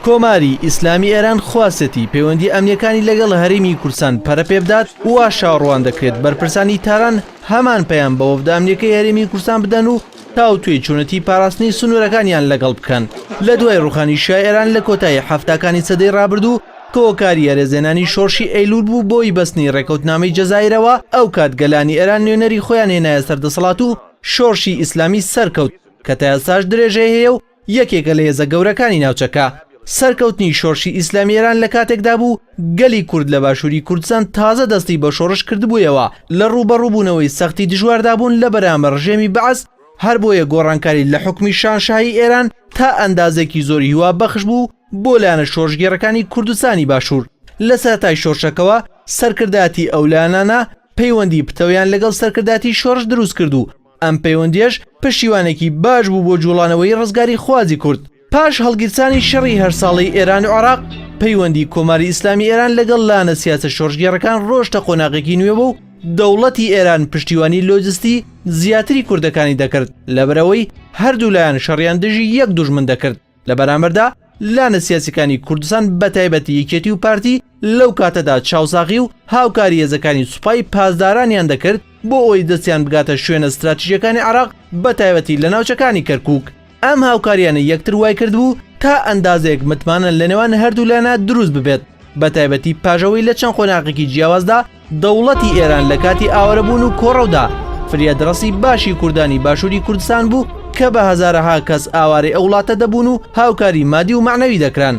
کۆماری ئیسلامی ئێران خواستی پەیوەندی ئەمنیەکانی لەگەڵ هەرێمی کوردستان پەرە پێ بدات وا شاڕوان دەکرێت بەرپرسانی تاران هەمان پەیام بە وەفدە ئەمنیەکەی هەرێمی کوردستان بدەن و تاوتوێی چوونەتی پاراستنی سنوورەکانیان لەگەڵ بکەن لە دوای ڕوخانیشای ئێران لە کۆتایی هەفتاکانی سەدەی ڕابردوو کۆکاری یاریزێنانی شۆرشی ئەیلول بوو بۆی بەستنی ڕێکەوتنامەی جەزایرەوە ئەو کات گەلانی ئێران نوێنەری خۆیان هێنایە سەردەسەڵات و شۆرشی ئیسلامی سەرکەوت کە تا ئێستاش درێژەی هەیە و یەکێکە لە هێزە گەورەکانی ناوچەکە. سەرکەوتنی شۆرشی ئیسلامی ئێران لە کاتێکدا بوو گەلی کورد لە باشووری کوردستان تازە دەستی بە شۆڕش کردبوویەوە لە ڕوبەڕووبوونەوەی سەختی دژواردابوون لە بەرامبەر ڕژێمی بەعەس هەر بۆیە گۆڕانکاری لە حکومی شانشاهی ئێران تا ئەندازێکی زۆری هیوا بەخش بوو بۆ لایەنە شۆڕژگێڕەکانی کوردستانی باشوور. لە سەرەتای شۆڕشەکەوە سەرکرداتی ئەو لایەنانە پەیوەندی پتەویان لەگەڵ سەرکرداتی شۆڕش دروست کردو. ئەم پەیوەندیەش پشتیوانێکی باش بوو بۆ جوڵانەوەی ڕزگاری خوازی کورد. پاش هەڵگیرسانی شەڕی هەر ساڵی ئێران و عێراق پەیوەندی کۆماری ئیسلامی ئێران لەگەڵ لایەنە سیاسە شۆڕژگێڕەکان ڕۆشتە قۆناغێکی نوێ بوو دەوڵەتی ئێران پشتیوانی لۆجستی زیاتری کوردەکانی دەکرد لەبەرەوەی هەردوو لایەن شەڕیان دژی یەک دوژمن دەکرد. لە بەرامبەردا لایەنە سیاسیەکانی کوردستان بەتایبەتی یەکێتی و پارتی لەو کاتەدا چاوساغی و هاوکاری هێزەکانی سوپای پاسدارانیان دەکرد بۆ ئەوەی دەستیان بگاتە شوێنە استراتیژیەکانی عێراق بەتایبەتی لە ناوچەکانی کەرکووک. ئەم هاوکاریانە یەکتر وای کردبوو تا ئەندازێک متمانە لە نێوان هەردوو لایەنە دروست ببێت بەتایبەتی پاژەوەی لە چەند قۆناغێکی جیاوازدا دەوڵەتی ئێران لە کاتی ئاوارەبوون و کۆڕەودا فریادڕەسی باشی کوردانی باشووری کوردستان بوو کە بە هەزارەها کەس ئاوارەی ئەو وڵاتە دەبوون و هاوکاری مادی و معنەوی دەکران.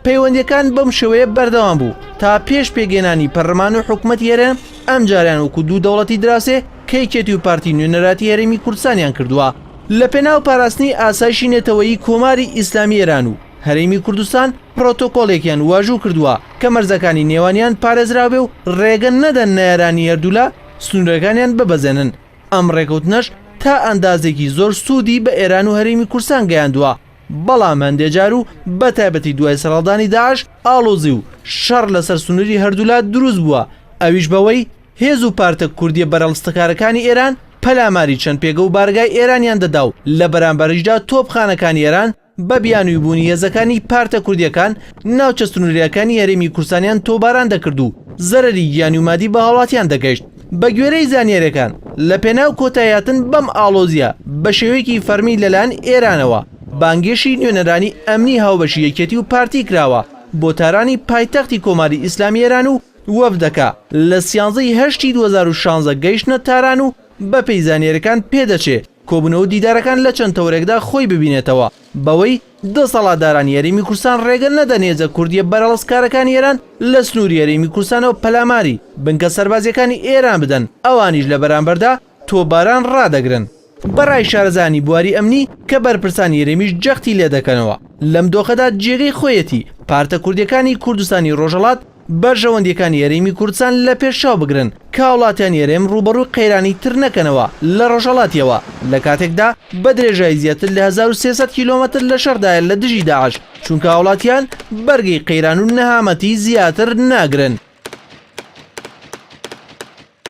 پەیوەندیەکان بەم شێوەیە بەردەوام بوو تا پێش پێگەێنانی پەرلەمان و حکوومەتی هێرێم ئەم جاریان وەکو دوو دەوڵەتی دراسێ کە یەکێتی و پارتی نوێنەراتی هەرێمی کوردستانیان کردووە. لە پێناو پاراستنی ئاسایشی نێتەوەیی کۆماری ئیسلامی ئێران و هەرێمی کوردستان پرۆتۆکۆڵێکیان واژوو کردووە کە مەرزەکانی نێوانیان پارێزراوێ و ڕێگە نەدەن نەیارانی هەردوولا سنوورەکانیان ببەزێنن. ئەم ڕێکەوتنەش تا ئەندازێکی زۆر سوودی بە ئێران و هەرێمی کوردستان گەیاندووە بەڵام هەندێجار و بەتایبەتی دوای سەرەڵدانی داعش ئاڵۆزی و شەڕ لەسەر سنووری هەردوولا دروست بووە. ئەویش بەوەی هێز و پارتە کوردیە بەرەڵستەکارەکانی ئێران پەلاماری چەند پێگە و بارگای ئێرانیان دەدا و لە بەرامبەریشدا تۆپخانەکانی ئێران بە بیانووی بوونی هێزەکانی پارتە کوردیەکان ناوچە سنووریەکانی هەرێمی کوردستانیان تۆباران دەکرد و زەرەری گیانی و مادی بە هاوڵاتیان دەگەیشت. بە گوێرەی زانیاریەکان لە پێناو کۆتاییاتن بەم ئاڵۆزیە بە شێوەیەکی فەرمی لەلایەن ئێرانەوە بانگێشی نوێنەرانی ئەمنی هاوبەشی یەکێتی و پارتی کراوە بۆ تارانی پایتەختی کۆماری ئیسلامی ئێران و وەفدەکە لە 13 هەشتی 2016 گەیشتنە تاران و بە پێی زانیاریەکان پێدەچێ کۆبوونەوە دیدارەکان لە چەند تەورێکدا خۆی ببینێتەوە بەوەی دەسەڵاتدارانی هەرێمی کوردستان ڕێگە نەدەن هێزە کوردیە بەرەڵسکارەکانی ئێران لە سنووری هەرێمی کوردستانەوە پەلاماری بنکە سەربازیەکانی ئێران بدەن ئەوانیش لە بەرامبەردا تۆباران ڕادەگرن. بەڕای شارەزانی بواری ئەمنی کە بەرپرسانی هەرێمیش جەختی لێ دەکەنەوە لەم دۆخەدا جێگەی خۆیەتی پارتە کوردیەکانی کوردستانی ڕۆژهەڵات بەرژەوەندیەکانی هەرێمی کوردستان لە پێشچاو بگرن کە وڵاتیان هەرێم ڕوبەڕووی قەیرانی تر نەکەنەوە لە ڕۆژهەڵاتیەوە لە کاتێکدا بە درێژایی زیاتر لە 1300 کیلۆمەتر لە شەردایە لە دژی داعش چونکە وڵاتیان بەرگەی قەیران و نەهامەتی زیاتر ناگرن.